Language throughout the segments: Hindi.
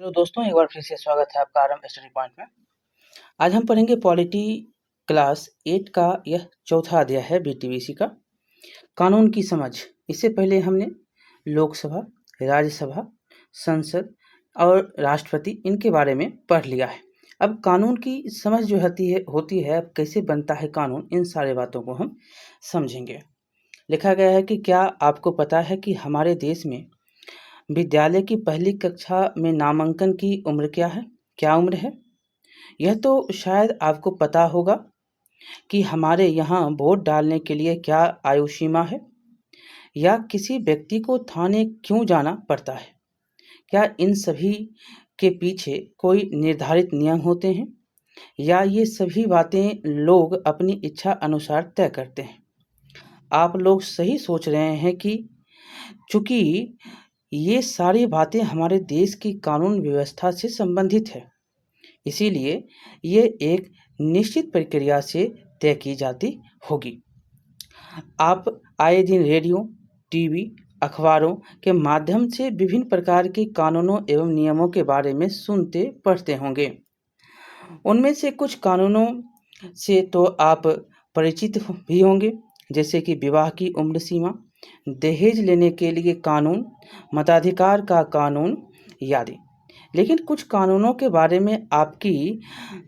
हेलो दोस्तों, एक बार फिर से स्वागत है आपका आरएम स्टडी पॉइंट में। आज हम पढ़ेंगे पॉलिटी क्लास 8 का यह चौथा अध्याय है बीटीबीसी का, कानून की समझ। इससे पहले हमने लोकसभा, राज्यसभा, संसद और राष्ट्रपति इनके बारे में पढ़ लिया है। अब कानून की समझ जो होती है अब कैसे बनता है कानून, इन सारे बातों को हम समझेंगे। लिखा गया है कि क्या आपको पता है कि हमारे देश में विद्यालय की पहली कक्षा में नामांकन की उम्र क्या है? क्या उम्र है? यह तो शायद आपको पता होगा कि हमारे यहाँ वोट डालने के लिए क्या आयु सीमा है, या किसी व्यक्ति को थाने क्यों जाना पड़ता है। क्या इन सभी के पीछे कोई निर्धारित नियम होते हैं, या ये सभी बातें लोग अपनी इच्छा अनुसार तय करते हैं? आप लोग सही सोच रहे हैं कि चूंकि ये सारी बातें हमारे देश की कानून व्यवस्था से संबंधित है, इसीलिए ये एक निश्चित प्रक्रिया से तय की जाती होगी। आप आए दिन रेडियो, टीवी, अखबारों के माध्यम से विभिन्न प्रकार के कानूनों एवं नियमों के बारे में सुनते पढ़ते होंगे। उनमें से कुछ कानूनों से तो आप परिचित भी होंगे, जैसे कि विवाह की उम्र सीमा, दहेज लेने के लिए कानून, मताधिकार का कानून आदि। लेकिन कुछ कानूनों के बारे में आपकी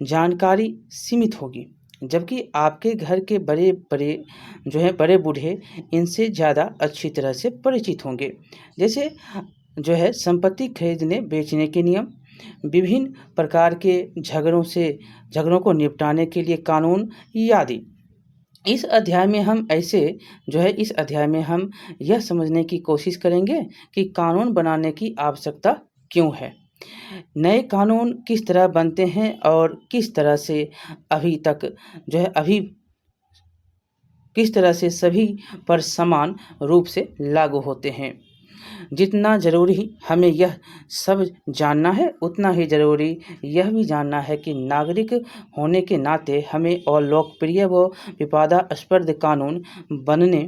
जानकारी सीमित होगी, जबकि आपके घर के बड़े बूढ़े इनसे ज़्यादा अच्छी तरह से परिचित होंगे। जैसे संपत्ति खरीदने बेचने के नियम, विभिन्न प्रकार के झगड़ों को निपटाने के लिए कानून आदि। इस अध्याय में हम यह समझने की कोशिश करेंगे कि कानून बनाने की आवश्यकता क्यों है, नए कानून किस तरह बनते हैं और किस तरह से किस तरह से सभी पर समान रूप से लागू होते हैं। जितना ज़रूरी हमें यह सब जानना है, उतना ही ज़रूरी यह भी जानना है कि नागरिक होने के नाते हमें और लोकप्रिय व विवादास्पद कानून बनने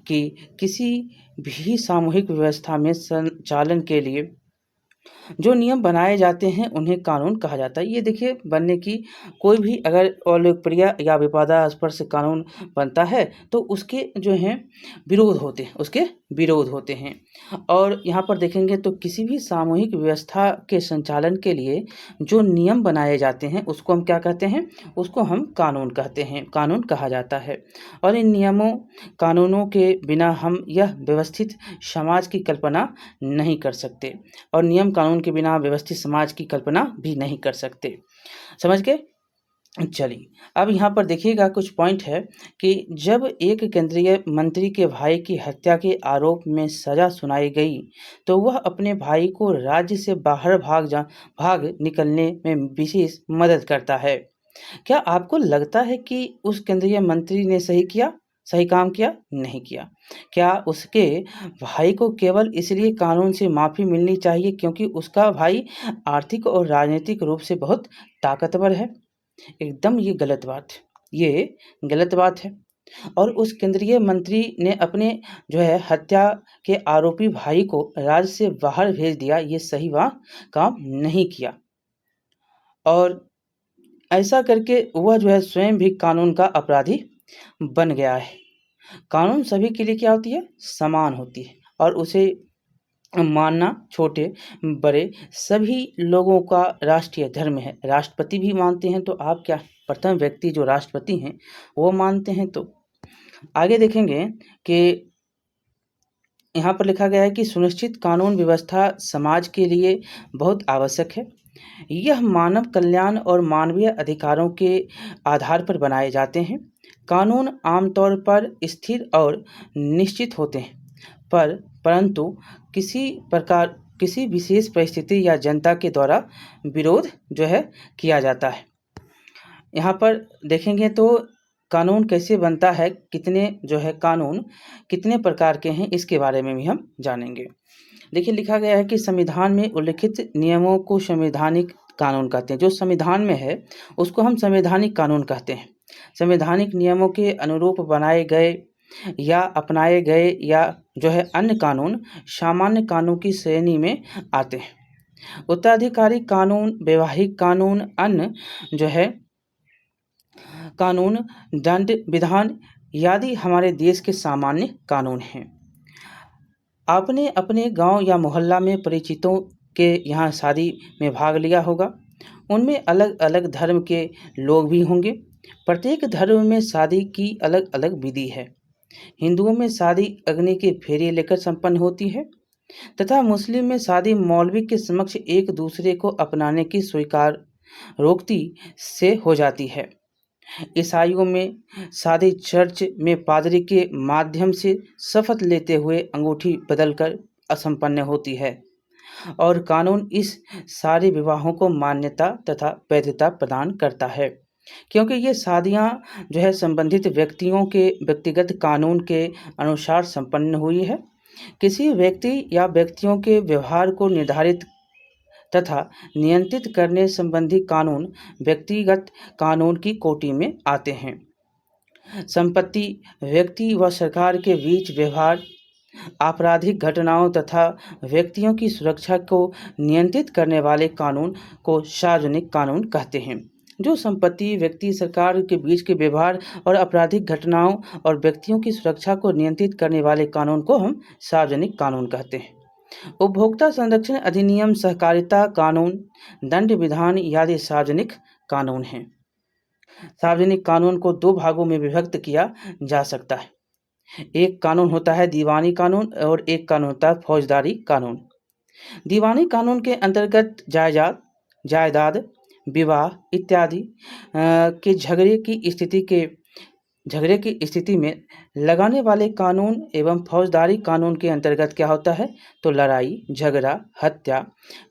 की किसी भी सामूहिक व्यवस्था में संचालन के लिए जो नियम बनाए जाते हैं उन्हें कानून कहा जाता है। ये देखिए, बनने की कोई भी अगर अलोकप्रिय या विवादास्पद से कानून बनता है तो उसके विरोध होते हैं। और यहाँ पर देखेंगे तो किसी भी सामूहिक व्यवस्था के संचालन के लिए जो नियम बनाए जाते हैं उसको हम क्या कहते हैं? उसको हम कानून कहते हैं, कानून कहा जाता है। और इन कानूनों के बिना हम यह व्यवस्थित समाज की कल्पना नहीं कर सकते, और नियम कानून के बिना व्यवस्थित समाज की कल्पना भी नहीं कर सकते। समझ गए? चलिए, अब यहाँ पर देखिएगा कुछ पॉइंट है कि जब एक केंद्रीय मंत्री के भाई की हत्या के आरोप में सजा सुनाई गई तो वह अपने भाई को राज्य से बाहर भाग निकलने में विशेष मदद करता है। क्या आपको लगता है कि उस केंद्रीय मंत्री ने सही काम किया? नहीं किया। क्या उसके भाई को केवल इसलिए कानून से माफ़ी मिलनी चाहिए क्योंकि उसका भाई आर्थिक और राजनीतिक रूप से बहुत ताकतवर है? एकदम ये गलत बात है। और उस केंद्रीय मंत्री ने अपने हत्या के आरोपी भाई को राज्य से बाहर भेज दिया, ये सही काम नहीं किया। और ऐसा करके वह स्वयं भी कानून का अपराधी बन गया है। कानून सभी के लिए क्या होती है? समान होती है, और उसे मानना छोटे बड़े सभी लोगों का राष्ट्रीय धर्म है। राष्ट्रपति भी मानते हैं, तो आप क्या, प्रथम व्यक्ति जो राष्ट्रपति हैं वो मानते हैं। तो आगे देखेंगे कि यहाँ पर लिखा गया है कि सुनिश्चित कानून व्यवस्था समाज के लिए बहुत आवश्यक है। यह मानव कल्याण और मानवीय अधिकारों के आधार पर बनाए जाते हैं। कानून आमतौर पर स्थिर और निश्चित होते हैं, परंतु किसी विशेष परिस्थिति या जनता के द्वारा विरोध किया जाता है। यहाँ पर देखेंगे तो कानून कैसे बनता है, कानून कितने प्रकार के हैं, इसके बारे में भी हम जानेंगे। देखिए, लिखा गया है कि संविधान में उल्लिखित नियमों को संवैधानिक कानून कहते हैं। जो संविधान में है उसको हम संवैधानिक कानून कहते हैं। संवैधानिक नियमों के अनुरूप बनाए गए या अपनाए गए या अन्य कानून सामान्य कानून की श्रेणी में आते हैं। उत्तराधिकारी कानून, वैवाहिक कानून, अन्य जो है कानून, दंड विधान आदि हमारे देश के सामान्य कानून हैं। आपने अपने गांव या मोहल्ला में परिचितों के यहाँ शादी में भाग लिया होगा। उनमें अलग अलग धर्म के लोग भी होंगे। प्रत्येक धर्म में शादी की अलग अलग विधि है। हिंदुओं में शादी अग्नि के फेरे लेकर संपन्न होती है तथा मुस्लिम में शादी मौलवी के समक्ष एक दूसरे को अपनाने की स्वीकारोक्ति से हो जाती है। ईसाइयों में शादी चर्च में पादरी के माध्यम से शपथ लेते हुए अंगूठी बदलकर असंपन्न होती है और कानून इस सारे विवाहों को मान्यता तथा वैधता प्रदान करता है, क्योंकि ये शादियां जो है संबंधित व्यक्तियों के व्यक्तिगत कानून के अनुसार संपन्न हुई है। किसी व्यक्ति या व्यक्तियों के व्यवहार को निर्धारित तथा नियंत्रित करने संबंधी कानून व्यक्तिगत कानून की कोटि में आते हैं। संपत्ति, व्यक्ति व सरकार के बीच व्यवहार, आपराधिक घटनाओं तथा व्यक्तियों की सुरक्षा को नियंत्रित करने वाले कानून को सार्वजनिक कानून कहते हैं। जो संपत्ति, व्यक्ति, सरकार के बीच के व्यवहार और आपराधिक घटनाओं और व्यक्तियों की सुरक्षा को नियंत्रित करने वाले कानून को हम सार्वजनिक कानून कहते हैं। उपभोक्ता संरक्षण अधिनियम, सहकारिता कानून, दंड विधान आदि सार्वजनिक कानून हैं। सार्वजनिक कानून को दो भागों में विभक्त किया जा सकता है। एक कानून होता है दीवानी कानून और एक कानून होता है फौजदारी कानून। दीवानी कानून के अंतर्गत जायदाद, विवाह इत्यादि के झगड़े की स्थिति में लगाने वाले कानून एवं फौजदारी कानून के अंतर्गत क्या होता है तो लड़ाई, झगड़ा, हत्या,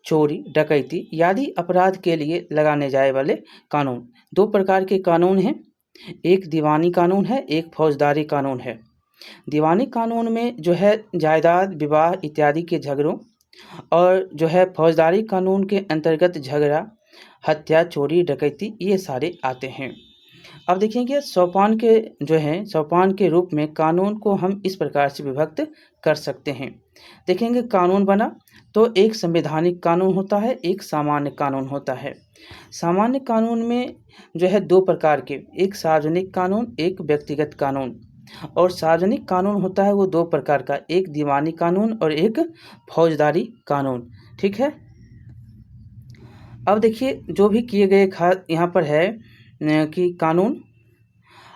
चोरी, डकैती आदि अपराध के लिए लगाने जाए वाले कानून। दो प्रकार के कानून हैं, एक दीवानी कानून है, एक फौजदारी कानून है। दीवानी कानून में जो है जायदाद, विवाह इत्यादि के झगड़ों और जो है फौजदारी कानून के अंतर्गत झगड़ा, हत्या, चोरी, डकैती ये सारे आते हैं। अब देखेंगे सोपान के रूप में कानून को हम इस प्रकार से विभक्त कर सकते हैं। देखेंगे कानून बना तो एक संवैधानिक कानून होता है, एक सामान्य कानून होता है। सामान्य कानून में जो है दो प्रकार के, एक सार्वजनिक कानून, एक व्यक्तिगत कानून। और सार्वजनिक कानून होता है वो दो प्रकार का, एक दीवानी कानून और एक फौजदारी कानून। ठीक है। अब देखिए जो भी किए गए यहाँ पर है कि कानून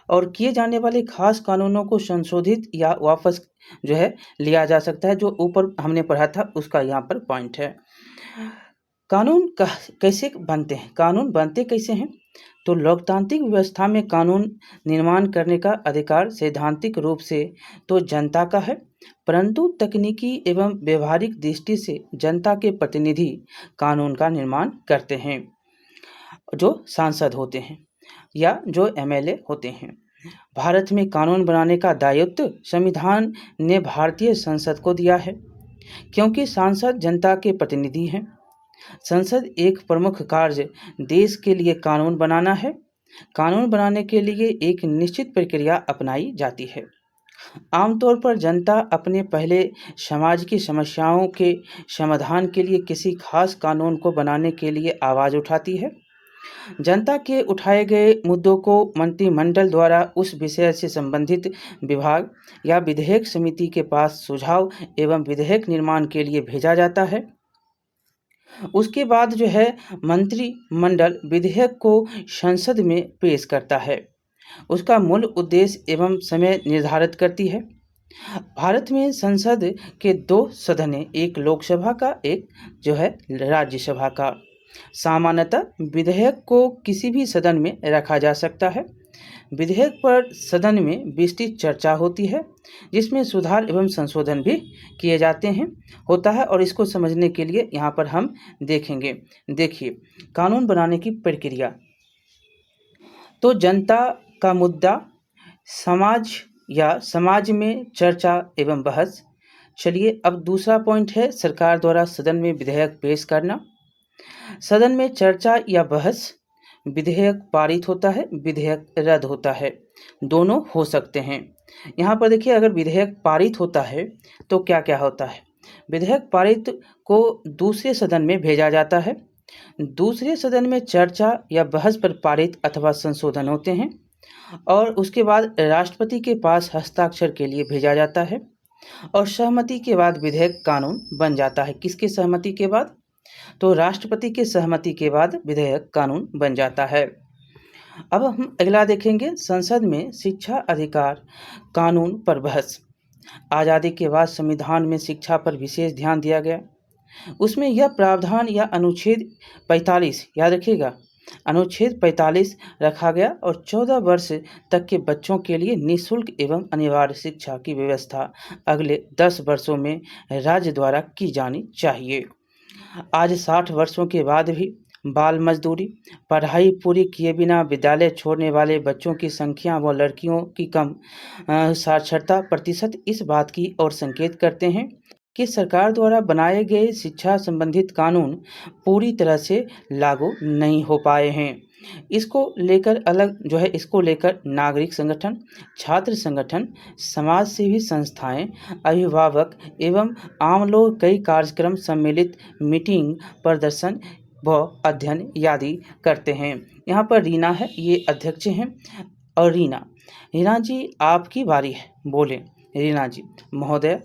और किए जाने वाले खास कानूनों को संशोधित या वापस जो है लिया जा सकता है, जो ऊपर हमने पढ़ा था उसका यहाँ पर पॉइंट है। कानून कैसे बनते हैं, कानून बनते कैसे हैं तो लोकतांत्रिक व्यवस्था में कानून निर्माण करने का अधिकार सैद्धांतिक रूप से तो जनता का है, परंतु तकनीकी एवं व्यवहारिक दृष्टि से जनता के प्रतिनिधि कानून का निर्माण करते हैं, जो सांसद होते हैं या जो एमएलए होते हैं। भारत में कानून बनाने का दायित्व संविधान ने भारतीय संसद को दिया है, क्योंकि सांसद जनता के प्रतिनिधि हैं। संसद एक प्रमुख कार्य देश के लिए कानून बनाना है। कानून बनाने के लिए एक निश्चित प्रक्रिया अपनाई जाती है। आमतौर पर जनता अपने पहले समाज की समस्याओं के समाधान के लिए किसी खास कानून को बनाने के लिए आवाज़ उठाती है। जनता के उठाए गए मुद्दों को मंत्रिमंडल द्वारा उस विषय से संबंधित विभाग या विधेयक समिति के पास सुझाव एवं विधेयक निर्माण के लिए भेजा जाता है। उसके बाद जो है मंत्रिमंडल विधेयक को संसद में पेश करता है। उसका मूल उद्देश्य एवं समय निर्धारित करती है। भारत में संसद के दो सदन हैं, एक लोकसभा का, एक जो है राज्यसभा का। सामान्यतः विधेयक को किसी भी सदन में रखा जा सकता है। विधेयक पर सदन में विस्तृत चर्चा होती है, जिसमें सुधार एवं संशोधन भी किए जाते हैं होता है। और इसको समझने के लिए यहाँ पर हम देखेंगे। देखिए कानून बनाने की प्रक्रिया, तो जनता का मुद्दा, समाज में चर्चा एवं बहस। चलिए अब दूसरा पॉइंट है सरकार द्वारा सदन में विधेयक पेश करना। सदन में चर्चा या बहस, विधेयक पारित होता है, विधेयक रद्द होता है, दोनों हो सकते हैं। यहाँ पर देखिए अगर विधेयक पारित होता है तो क्या क्या होता है विधेयक पारित को दूसरे सदन में भेजा जाता है। दूसरे सदन में चर्चा या बहस पर पारित अथवा संशोधन होते हैं और उसके बाद राष्ट्रपति के पास हस्ताक्षर के लिए भेजा जाता है और सहमति के बाद विधेयक कानून बन जाता है। किसकी सहमति के बाद? तो राष्ट्रपति के सहमति के बाद विधेयक कानून बन जाता है। अब हम अगला देखेंगे, संसद में शिक्षा अधिकार कानून पर बहस। आज़ादी के बाद संविधान में शिक्षा पर विशेष ध्यान दिया गया। उसमें यह प्रावधान या अनुच्छेद 45, याद रखिएगा, अनुच्छेद 45 रखा गया और 14 वर्ष तक के बच्चों के लिए निःशुल्क एवं अनिवार्य शिक्षा की व्यवस्था अगले 10 वर्षों में राज्य द्वारा की जानी चाहिए। आज 60 वर्षों के बाद भी बाल मजदूरी, पढ़ाई पूरी किए बिना विद्यालय छोड़ने वाले बच्चों की संख्या व लड़कियों की कम साक्षरता प्रतिशत इस बात की ओर संकेत करते हैं कि सरकार द्वारा बनाए गए शिक्षा संबंधित कानून पूरी तरह से लागू नहीं हो पाए हैं। इसको लेकर नागरिक संगठन, छात्र संगठन, समाज सेवी संस्थाएं, अभिभावक एवं आम लोग कई कार्यक्रम, सम्मिलित, मीटिंग, प्रदर्शन व अध्ययन आदि करते हैं। यहाँ पर रीना है, ये अध्यक्ष हैं। और रीना जी आपकी बारी है, बोले। रीना जी: महोदय,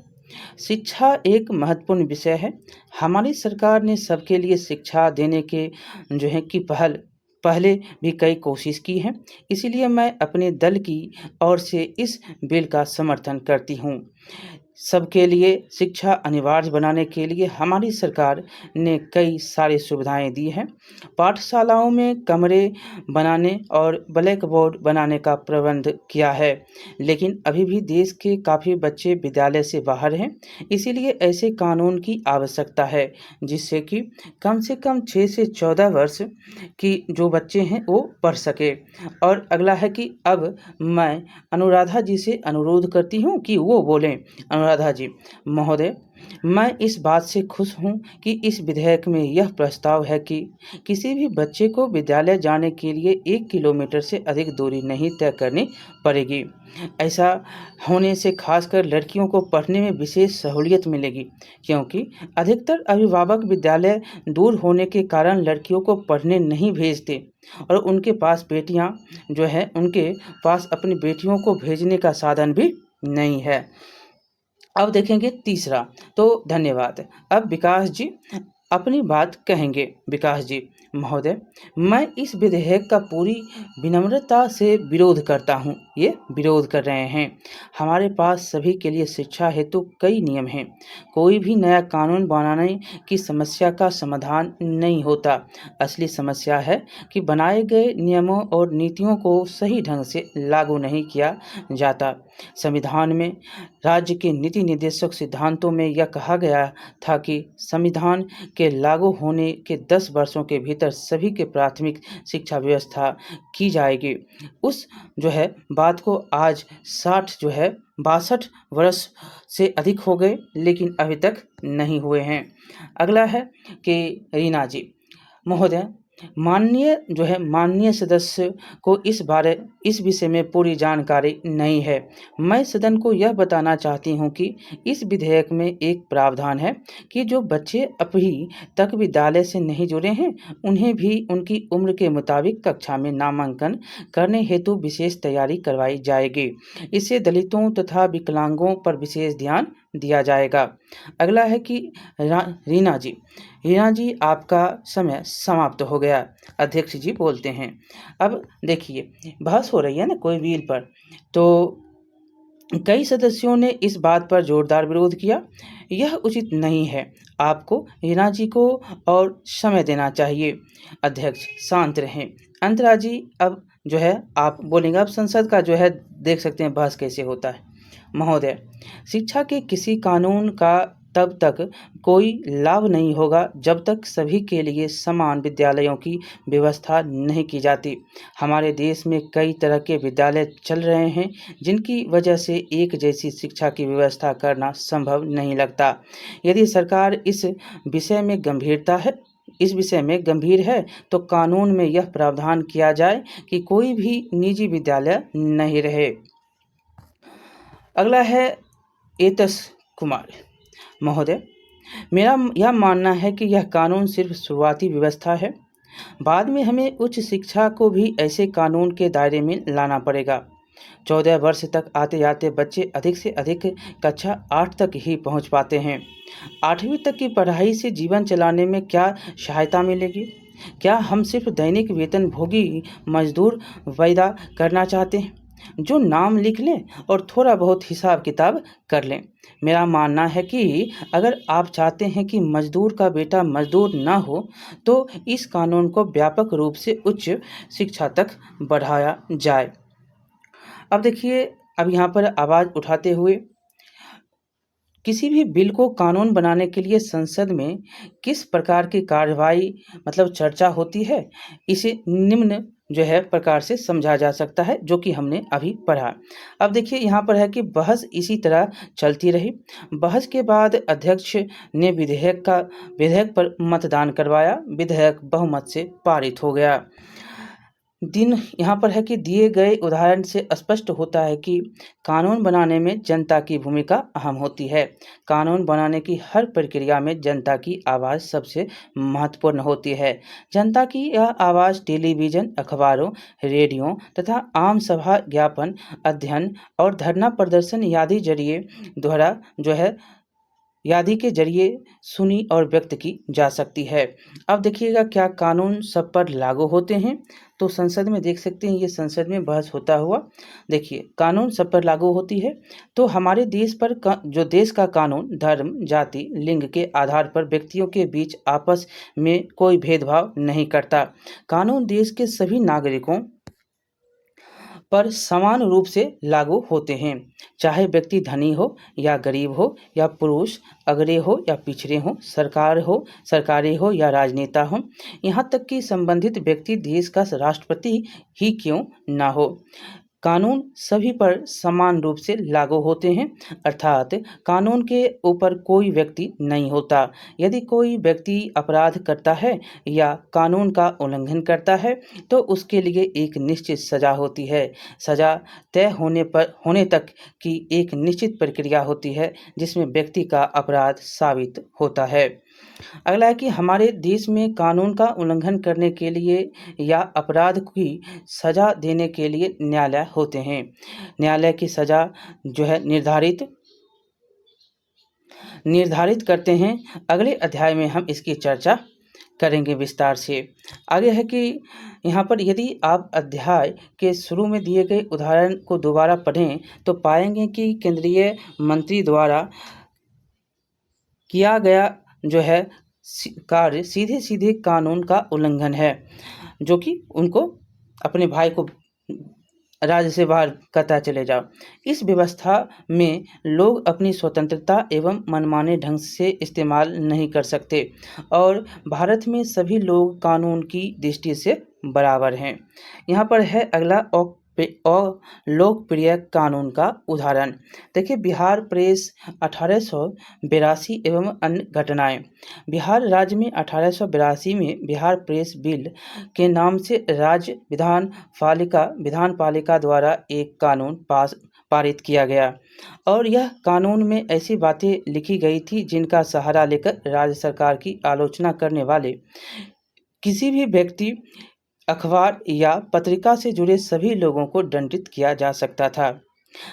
शिक्षा एक महत्वपूर्ण विषय है। हमारी सरकार ने सबके लिए शिक्षा देने के की पहले भी कई कोशिश की है। इसीलिए मैं अपने दल की ओर से इस बिल का समर्थन करती हूँ। सबके लिए शिक्षा अनिवार्य बनाने के लिए हमारी सरकार ने कई सारी सुविधाएं दी हैं। पाठशालाओं में कमरे बनाने और ब्लैक बोर्ड बनाने का प्रबंध किया है, लेकिन अभी भी देश के काफ़ी बच्चे विद्यालय से बाहर हैं। इसीलिए ऐसे कानून की आवश्यकता है जिससे कि कम से कम 6 से 14 वर्ष की जो बच्चे हैं वो पढ़ सके। और अगला है कि अब मैं अनुराधा जी से अनुरोध करती हूँ कि वो बोलें। अनुराधा जी: महोदय, मैं इस बात से खुश हूँ कि इस विधेयक में यह प्रस्ताव है कि किसी भी बच्चे को विद्यालय जाने के लिए 1 किलोमीटर से अधिक दूरी नहीं तय करनी पड़ेगी। ऐसा होने से खासकर लड़कियों को पढ़ने में विशेष सहूलियत मिलेगी, क्योंकि अधिकतर अभिभावक विद्यालय दूर होने के कारण लड़कियों को पढ़ने नहीं भेजते और उनके पास उनके पास अपनी बेटियों को भेजने का साधन भी नहीं है। अब देखेंगे तीसरा। तो धन्यवाद। अब विकास जी अपनी बात कहेंगे। विकास जी: महोदय, मैं इस विधेयक का पूरी विनम्रता से विरोध करता हूँ। ये विरोध कर रहे हैं। हमारे पास सभी के लिए शिक्षा हेतु कई नियम हैं। कोई भी नया कानून बनाने की समस्या का समाधान नहीं होता। असली समस्या है कि बनाए गए नियमों और नीतियों को सही ढंग से लागू नहीं किया जाता। संविधान में राज्य के नीति निर्देशक सिद्धांतों में यह कहा गया था कि संविधान के लागू होने के 10 वर्षों के भीतर सभी के प्राथमिक शिक्षा व्यवस्था की जाएगी। उस बात को आज 62 वर्ष से अधिक हो गए, लेकिन अभी तक नहीं हुए हैं। अगला है कि रीना जी: महोदय, माननीय सदस्य को इस विषय में पूरी जानकारी नहीं है। मैं सदन को यह बताना चाहती हूँ कि इस विधेयक में एक प्रावधान है कि जो बच्चे अभी तक विद्यालय से नहीं जुड़े हैं उन्हें भी उनकी उम्र के मुताबिक कक्षा में नामांकन करने हेतु विशेष तैयारी करवाई जाएगी। इससे दलितों तथा विकलांगों पर विशेष ध्यान दिया जाएगा। अगला है कि रीना जी आपका समय समाप्त हो गया। अध्यक्ष जी बोलते हैं। अब देखिए, बहस हो रही है ना कोई बिल पर, तो कई सदस्यों ने इस बात पर जोरदार विरोध किया। यह उचित नहीं है। आपको रीना जी को और समय देना चाहिए। अध्यक्ष शांत रहें। अंतरा जी अब आप बोलेंगे। अब संसद का देख सकते हैं बहस कैसे होता है। महोदय, शिक्षा के किसी कानून का तब तक कोई लाभ नहीं होगा जब तक सभी के लिए समान विद्यालयों की व्यवस्था नहीं की जाती। हमारे देश में कई तरह के विद्यालय चल रहे हैं जिनकी वजह से एक जैसी शिक्षा की व्यवस्था करना संभव नहीं लगता। यदि सरकार इस विषय में गंभीर है तो कानून में यह प्रावधान किया जाए कि कोई भी निजी विद्यालय नहीं रहे। अगला है एतस कुमार। महोदय, मेरा यह मानना है कि यह कानून सिर्फ शुरुआती व्यवस्था है। बाद में हमें उच्च शिक्षा को भी ऐसे कानून के दायरे में लाना पड़ेगा। 14 वर्ष तक आते-आते बच्चे अधिक से अधिक कक्षा 8 तक ही पहुंच पाते हैं। 8वीं तक की पढ़ाई से जीवन चलाने में क्या सहायता मिलेगी? क्या हम सिर्फ दैनिक वेतनभोगी मजदूर पैदा करना चाहते हैं, जो नाम लिख लें और थोड़ा बहुत हिसाब किताब कर लें? मेरा मानना है कि अगर आप चाहते हैं कि मजदूर का बेटा मजदूर ना हो, तो इस कानून को व्यापक रूप से उच्च शिक्षा तक बढ़ाया जाए। अब देखिए, अब यहाँ पर आवाज़ उठाते हुए किसी भी बिल को कानून बनाने के लिए संसद में किस प्रकार की कार्रवाई मतलब चर्चा होती है, इसे निम्न जो है प्रकार से समझा जा सकता है, जो कि हमने अभी पढ़ा। अब देखिए यहाँ पर है कि बहस इसी तरह चलती रही। बहस के बाद अध्यक्ष ने विधेयक पर मतदान करवाया। विधेयक बहुमत से पारित हो गया। दिन यहाँ पर है कि दिए गए उदाहरण से स्पष्ट होता है कि कानून बनाने में जनता की भूमिका अहम होती है। कानून बनाने की हर प्रक्रिया में जनता की आवाज़ सबसे महत्वपूर्ण होती है। जनता की यह आवाज़ टेलीविज़न, अखबारों, रेडियो तथा आम सभा, ज्ञापन, अध्ययन और धरना प्रदर्शन आदि जरिए द्वारा जो है यादी के जरिए सुनी और व्यक्त की जा सकती है। अब देखिएगा, क्या कानून सब पर लागू होते हैं? तो संसद में देख सकते हैं, ये संसद में बहस होता हुआ। देखिए, कानून सब पर लागू होती है तो हमारे देश पर जो देश का कानून धर्म, जाति, लिंग के आधार पर व्यक्तियों के बीच आपस में कोई भेदभाव नहीं करता। कानून देश के सभी नागरिकों पर समान रूप से लागू होते हैं, चाहे व्यक्ति धनी हो या गरीब हो, या पुरुष अगड़े हो या पिछड़े हो, सरकारी हो या राजनेता हो, यहाँ तक कि संबंधित व्यक्ति देश का राष्ट्रपति ही क्यों ना हो। कानून सभी पर समान रूप से लागू होते हैं, अर्थात कानून के ऊपर कोई व्यक्ति नहीं होता। यदि कोई व्यक्ति अपराध करता है या कानून का उल्लंघन करता है, तो उसके लिए एक निश्चित सज़ा होती है। सज़ा तय होने तक की एक निश्चित प्रक्रिया होती है, जिसमें व्यक्ति का अपराध साबित होता है। अगला है कि हमारे देश में कानून का उल्लंघन करने के लिए या अपराध की सज़ा देने के लिए न्यायालय होते हैं। न्यायालय की सज़ा जो है निर्धारित करते हैं। अगले अध्याय में हम इसकी चर्चा करेंगे विस्तार से। आगे है कि यहाँ पर यदि आप अध्याय के शुरू में दिए गए उदाहरण को दोबारा पढ़ें तो पाएंगे कि केंद्रीय मंत्री द्वारा किया गया जो है कार्य सीधे कानून का उल्लंघन है, जो कि उनको अपने भाई को राज्य से बाहर करता चले जाओ। इस व्यवस्था में लोग अपनी स्वतंत्रता एवं मनमाने ढंग से इस्तेमाल नहीं कर सकते और भारत में सभी लोग कानून की दृष्टि से बराबर हैं। यहाँ पर है अगला लोकप्रिय कानून का उदाहरण। देखिए, बिहार प्रेस 1882 एवं अन्य घटनाएं। बिहार राज्य में 1882 में बिहार प्रेस बिल के नाम से राज्य विधान पालिका द्वारा एक कानून पारित किया गया और यह कानून में ऐसी बातें लिखी गई थी जिनका सहारा लेकर राज्य सरकार की आलोचना करने वाले किसी भी व्यक्ति, अखबार या पत्रिका से जुड़े सभी लोगों को दंडित किया जा सकता था।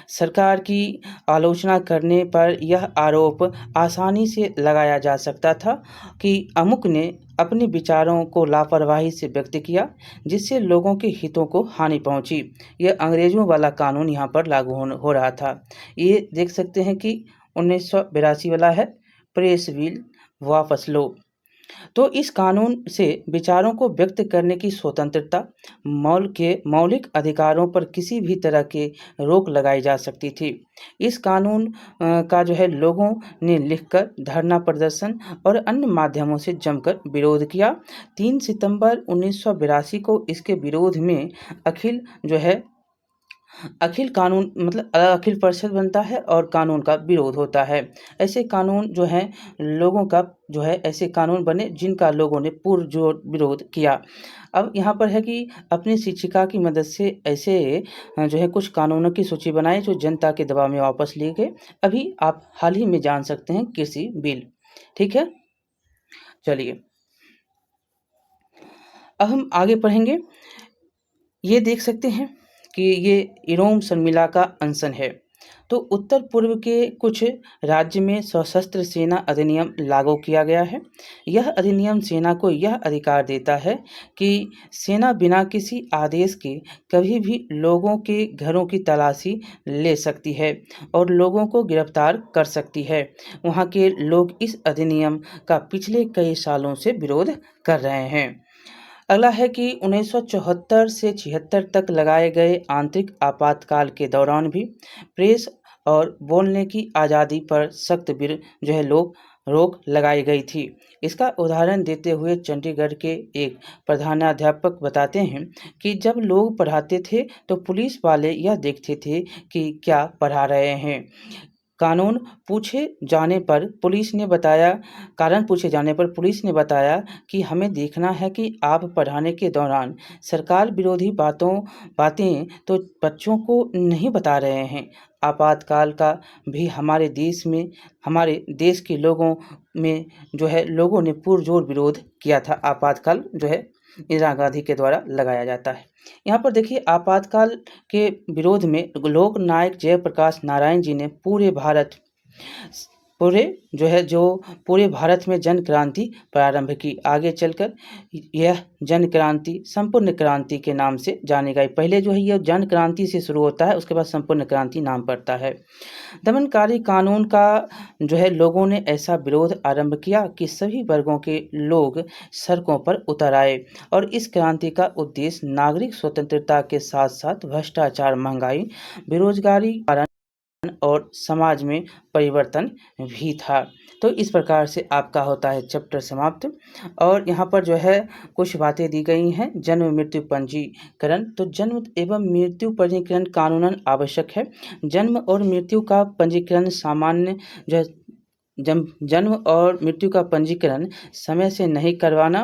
सरकार की आलोचना करने पर यह आरोप आसानी से लगाया जा सकता था कि अमुक ने अपने विचारों को लापरवाही से व्यक्त किया, जिससे लोगों के हितों को हानि पहुंची। यह अंग्रेजों वाला कानून यहाँ पर लागू हो रहा था। ये देख सकते हैं कि 1982 वाला है, प्रेस बिल वापस लो। तो इस कानून से विचारों को व्यक्त करने की स्वतंत्रता, मौलिक अधिकारों पर किसी भी तरह के रोक लगाई जा सकती थी। इस कानून का जो है लोगों ने लिखकर, धरना प्रदर्शन और अन्य माध्यमों से जमकर विरोध किया। 3 सितंबर 1982 को इसके विरोध में अखिल जो है अखिल कानून मतलब अखिल परिषद बनता है और कानून का विरोध होता है। ऐसे कानून जो हैं लोगों का जो है ऐसे कानून बने जिनका लोगों ने पुरजोर विरोध किया। अब यहाँ पर है कि अपनी शिक्षिका की मदद से ऐसे जो है कुछ कानूनों की सूची बनाई जो जनता के दबाव में वापस लिए गए। अभी आप हाल ही में जान सकते हैं कृषि बिल। ठीक है? चलिए, अब हम आगे पढ़ेंगे। ये देख सकते हैं कि ये इरोम शर्मिला का अनशन है। तो उत्तर पूर्व के कुछ राज्य में सशस्त्र सेना अधिनियम लागू किया गया है। यह अधिनियम सेना को यह अधिकार देता है कि सेना बिना किसी आदेश के कभी भी लोगों के घरों की तलाशी ले सकती है और लोगों को गिरफ्तार कर सकती है। वहाँ के लोग इस अधिनियम का पिछले कई सालों से विरोध कर रहे हैं। अगला है कि 1974 से 76 तक लगाए गए आंतरिक आपातकाल के दौरान भी प्रेस और बोलने की आज़ादी पर सख्त जो है लोग रोक लगाई गई थी। इसका उदाहरण देते हुए चंडीगढ़ के एक प्रधानाध्यापक बताते हैं कि जब लोग पढ़ाते थे तो पुलिस वाले यह देखते थे कि क्या पढ़ा रहे हैं। कानून पूछे जाने पर पुलिस ने बताया कारण पूछे जाने पर पुलिस ने बताया कि हमें देखना है कि आप पढ़ाने के दौरान सरकार विरोधी बातें तो बच्चों को नहीं बता रहे हैं। आपातकाल का भी हमारे देश के लोगों में जो है लोगों ने पुरजोर विरोध किया था। आपातकाल जो है इंदिरा गांधी के द्वारा लगाया जाता है। यहाँ पर देखिए आपातकाल के विरोध में लोक नायक जयप्रकाश नारायण जी ने पूरे भारत में जन क्रांति प्रारंभ की। आगे चलकर यह जन क्रांति संपूर्ण क्रांति के नाम से जानी गई। पहले जो है यह जन क्रांति से शुरू होता है, उसके बाद संपूर्ण क्रांति नाम पड़ता है। दमनकारी कानून का जो है लोगों ने ऐसा विरोध आरंभ किया कि सभी वर्गों के लोग सड़कों पर उतर आए और इस क्रांति का उद्देश्य नागरिक स्वतंत्रता के साथ साथ भ्रष्टाचार, महंगाई, बेरोजगारी और समाज में परिवर्तन भी था। तो इस प्रकार से आपका होता है चैप्टर समाप्त। और यहाँ पर जो है कुछ बातें दी गई हैं। जन्म मृत्यु पंजीकरण, तो जन्म एवं मृत्यु पंजीकरण कानूनन आवश्यक है। जन्म और मृत्यु का पंजीकरण सामान्य जो है जन्म और मृत्यु का पंजीकरण समय से नहीं करवाना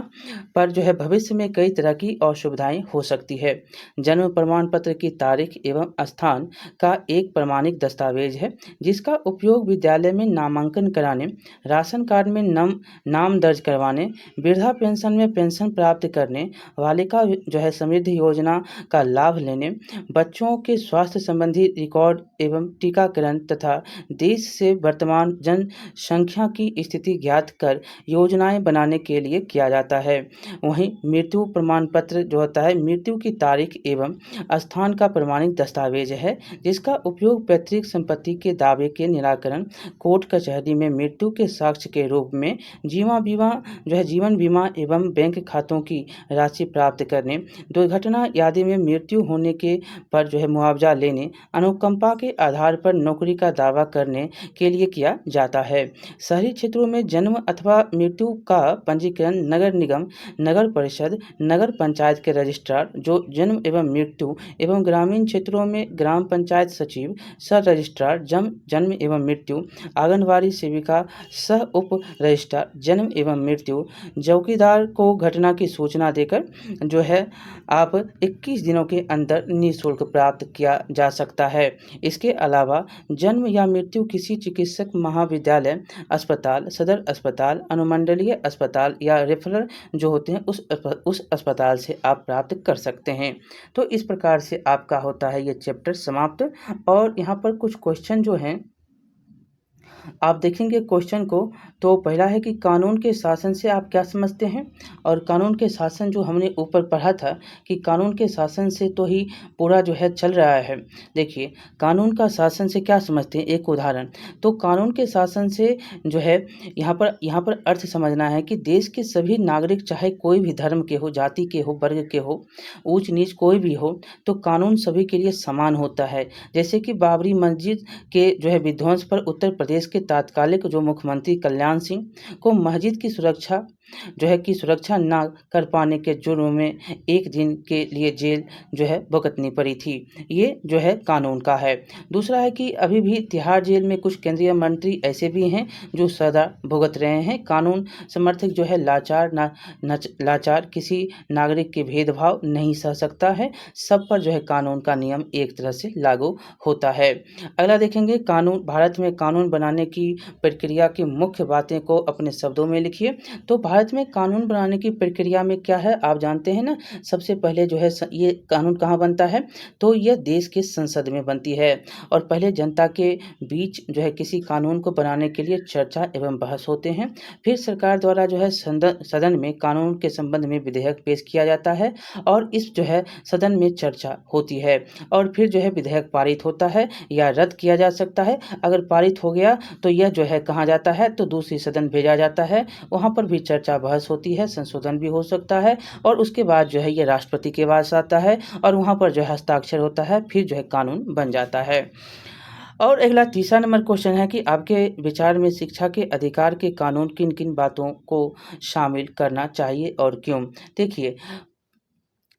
पर जो है भविष्य में कई तरह की असुविधाएं हो सकती है। जन्म प्रमाण पत्र की तारीख एवं स्थान का एक प्रमाणिक दस्तावेज है जिसका उपयोग विद्यालय में नामांकन कराने, राशन कार्ड में नाम दर्ज करवाने, वृद्धा पेंशन में पेंशन प्राप्त करने, बालिका जो है समृद्धि योजना का लाभ लेने, बच्चों के स्वास्थ्य संबंधी रिकॉर्ड एवं टीकाकरण तथा देश से वर्तमान जनसंख्या की स्थिति ज्ञात कर योजनाएं बनाने के लिए किया जाता है। वहीं मृत्यु प्रमाण पत्र जो होता है मृत्यु की तारीख एवं स्थान का प्रमाणिक दस्तावेज है जिसका उपयोग पैतृक संपत्ति के दावे के निराकरण, कोर्ट कचहरी में मृत्यु के साक्ष्य के रूप में जीवन बीमा एवं बैंक खातों की राशि प्राप्त करने, दुर्घटना आदि में मृत्यु होने के पर जो है मुआवजा लेने, अनुकंपा के आधार पर नौकरी का दावा करने के लिए किया जाता है। शहरी क्षेत्रों में जन्म अथवा मृत्यु का पंजीकरण नगर निगम, नगर परिषद, नगर पंचायत के रजिस्ट्रार जो जन्म एवं मृत्यु एवं ग्रामीण क्षेत्रों में ग्राम पंचायत सचिव, सह रजिस्ट्रार जन्म एवं मृत्यु, आंगनबाड़ी सेविका, सह उप रजिस्ट्रार जन्म एवं मृत्यु, चौकीदार को घटना की सूचना देकर जो है आप 21 दिनों के अंदर निःशुल्क प्राप्त किया जा सकता है। इसके अलावा जन्म या मृत्यु किसी चिकित्सक, महाविद्यालय, अस्पताल, सदर अस्पताल, अनुमंडलीय अस्पताल या रेफरल जो होते हैं उस अस्पताल से आप प्राप्त कर सकते हैं। तो इस प्रकार से आपका होता है ये चैप्टर समाप्त। और यहाँ पर कुछ क्वेश्चन जो हैं आप देखेंगे क्वेश्चन को, तो पहला है कि कानून के शासन से आप क्या समझते हैं। और कानून के शासन जो हमने ऊपर पढ़ा था कि कानून के शासन से तो ही पूरा जो है चल रहा है। देखिए कानून का शासन से क्या समझते हैं, एक उदाहरण। तो कानून के शासन से जो है यहाँ पर अर्थ समझना है कि देश के सभी नागरिक चाहे कोई भी धर्म के हो, जाति के हो, वर्ग के हो, ऊंच नीच कोई भी हो, तो कानून सभी के लिए समान होता है। जैसे कि बाबरी मस्जिद के जो है विध्वंस पर उत्तर प्रदेश के तात्कालिक जो मुख्यमंत्री कल्याण सिंह को मस्जिद की सुरक्षा जो है कि सुरक्षा ना कर पाने के जुर्म में 1 दिन के लिए जेल जो है भुगतनी पड़ी थी। ये जो है कानून का है। दूसरा है कि अभी भी तिहाड़ जेल में कुछ केंद्रीय मंत्री ऐसे भी हैं जो सज़ा भुगत रहे हैं। कानून समर्थक जो है लाचार किसी नागरिक के भेदभाव नहीं सह सकता है। सब पर जो है कानून का नियम एक तरह से लागू होता है। अगला देखेंगे, कानून भारत में कानून बनाने की प्रक्रिया की मुख्य बातें को अपने शब्दों में लिखिए। तो भारत में कानून बनाने की प्रक्रिया में क्या है, आप जानते हैं ना, सबसे पहले जो है ये कानून कहाँ बनता है, तो यह देश के संसद में बनती है। और पहले जनता के बीच जो है किसी कानून को बनाने के लिए चर्चा एवं बहस होते हैं। फिर सरकार द्वारा जो है सदन में कानून के संबंध में विधेयक पेश किया जाता है और इस जो है सदन में चर्चा होती है और फिर जो है विधेयक पारित होता है या रद्द किया जा सकता है। अगर पारित हो गया तो यह जो है कहाँ जाता है, तो दूसरी सदन भेजा जाता है। वहाँ पर भी चर्चा बहस होती है, संशोधन भी हो सकता है और उसके बाद जो है ये राष्ट्रपति के पास आता है और वहाँ पर जो है हस्ताक्षर होता है, फिर जो है कानून बन जाता है। और अगला तीसरा नंबर क्वेश्चन है कि आपके विचार में शिक्षा के अधिकार के कानून किन किन बातों को शामिल करना चाहिए और क्यों। देखिए,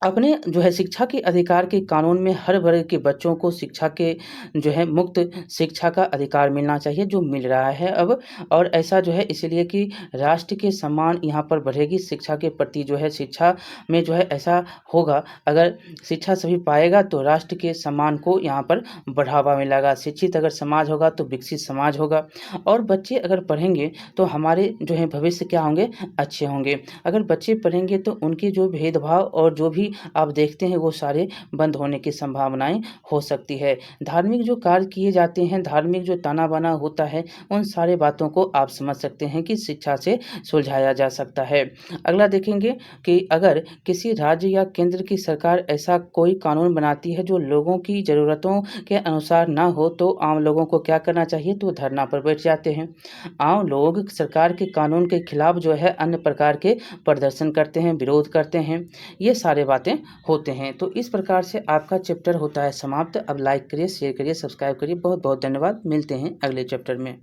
अपने जो है शिक्षा के अधिकार के कानून में हर वर्ग के बच्चों को शिक्षा के जो है मुक्त शिक्षा का अधिकार मिलना चाहिए, जो मिल रहा है अब। और ऐसा जो है इसलिए कि राष्ट्र के सम्मान यहाँ पर बढ़ेगी शिक्षा के प्रति। जो है शिक्षा में जो है ऐसा होगा, अगर शिक्षा सभी पाएगा तो राष्ट्र के सम्मान को यहाँ पर बढ़ावा मिलेगा। शिक्षित अगर समाज होगा तो विकसित समाज होगा और बच्चे अगर पढ़ेंगे तो हमारे जो है भविष्य क्या होंगे, अच्छे होंगे। अगर बच्चे पढ़ेंगे तो उनके जो भेदभाव और जो भी आप देखते हैं वो सारे बंद होने की संभावनाएं हो सकती है। धार्मिक जो कार्य किए जाते हैं, धार्मिक जो ताना बाना होता है, उन सारे बातों को आप समझ सकते हैं कि शिक्षा से सुलझाया जा सकता है। अगला देखेंगे कि अगर किसी राज्य या केंद्र की सरकार ऐसा कोई कानून बनाती है जो लोगों की ज़रूरतों के अनुसार ना हो तो आम लोगों को क्या करना चाहिए, तो धरना पर बैठ जाते हैं। आम लोग सरकार के कानून के खिलाफ जो है अन्य प्रकार के प्रदर्शन करते हैं, विरोध करते हैं। ये सारे बातें होते हैं। तो इस प्रकार से आपका चैप्टर होता है समाप्त। अब लाइक करिए, शेयर करिए, सब्सक्राइब करिए। बहुत बहुत धन्यवाद। मिलते हैं अगले चैप्टर में।